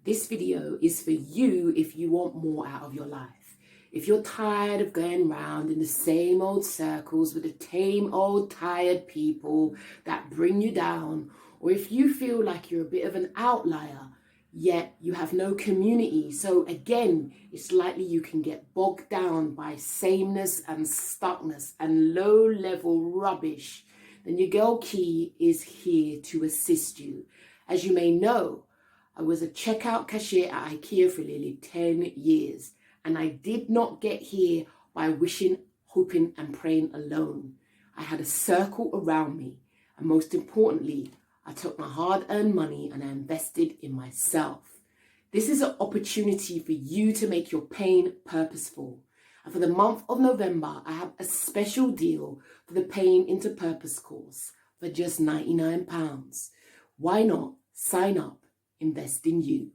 This video is for you if you want more out of your life. If you're tired of going round in the same old circles with the same old tired people that bring you down, or if you feel like you're a bit of an outlier, yet you have no community. So again, it's likely you can get bogged down by sameness and stuckness and low-level rubbish. Then your girl Key is here to assist you. As you may know, I was a checkout cashier at IKEA for nearly 10 years, and I did not get here by wishing, hoping and praying alone. I had a circle around me, and most importantly, I took my hard-earned money and I invested in myself. This is an opportunity for you to make your pain purposeful. And for the month of November, I have a special deal for the Pain into Purpose course for just £99. Why not sign up? Invest in you.